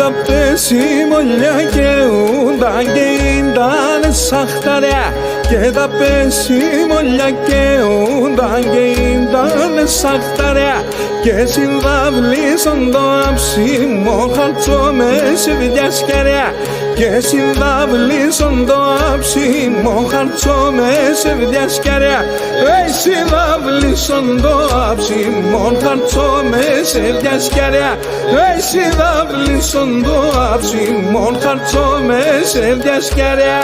τα πεσιμολιά καίουνταν και ήταν σαχταριά. Και τα πεσιμολιά καίουνταν και ήταν σαχταριά. Και συνδαυλίσαν το αψίμο χαρτό με σεβδιά σκαριά. Και συνδαυλίσαν το αψίμο χαρτό με σεβδιά σκαριά. Συνδαυλίσαν το αψίμο χαρτό με σεβδιά σκαριά. Συνδαυλίσαν το αψίμο χαρτό με σεβδιά σκαριά.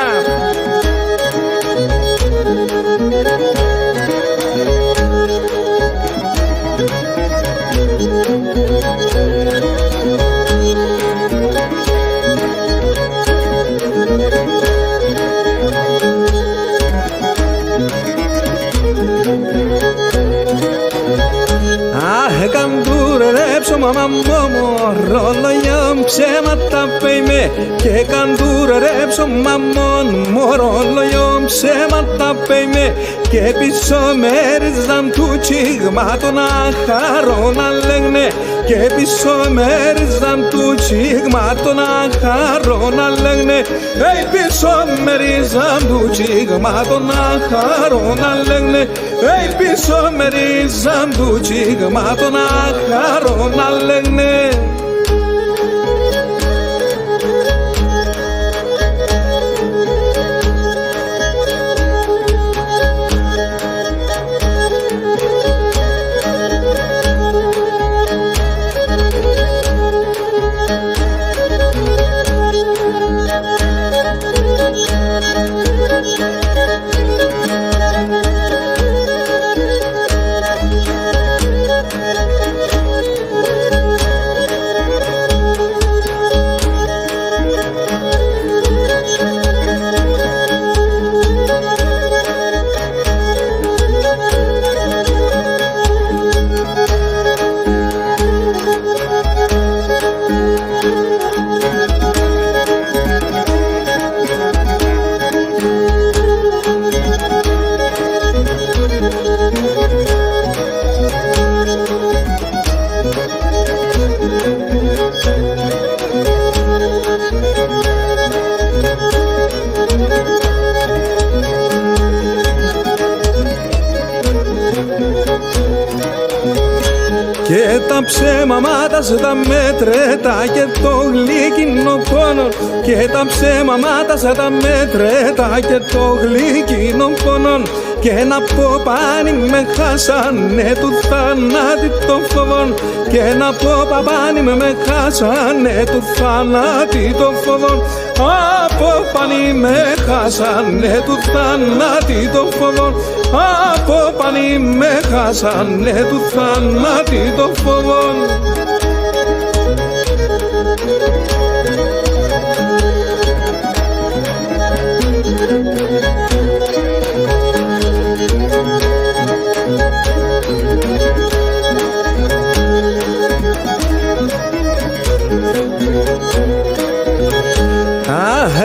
Ρολογιόμ ψέματα πέιμε και καντούρεψω μαμόν μου. Ρολογιόμ ψέματα πέιμε και πίσω μέριζαν του τσίγματον αχαρό να λέγνε. Και πίσω μέριζαν του τσίγματον αχαρό να λέγνε. Πίσω μέριζαν του τσίγματον αχαρό να λέγνε. Πίσω μέριζαν του τσίγματον αχαρό να λέγνε. Και τα ψέματα στα μέτρετα και το γλυκινό πόνο. Και τα ψέματα στα μέτρετα και το γλυκινό πόνο. Και να πω πάνι με χάσανε του θανάτι των φοβών. Και να πω παπάνι με χάσανε του θανάτι των φοβών. Από πάνι με χάσανε του θανάτι των φοβών. Από πάνι με χάσανε του θανάτι των φοβών.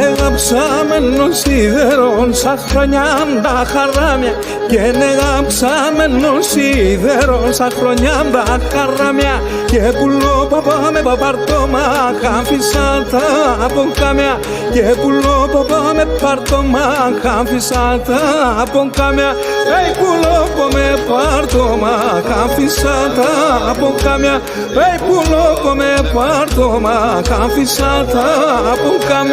Έγαψαμενος σίδερον σαν χρονιά τα χαράμια. Και έγαψαμενος σίδερον σαν χρονιά τα χαράμια. Και πουλόποπο με παπαρτώμα χάμφισα τα από κάμια. Και πουλόποπο με παρτώμα χάμφισα τα από κάμια. Πουλόπο με παρτώμα χάμφισα τα από κάμια. Πουλόπο με παρτώμα χάμφισα τα από κάμια.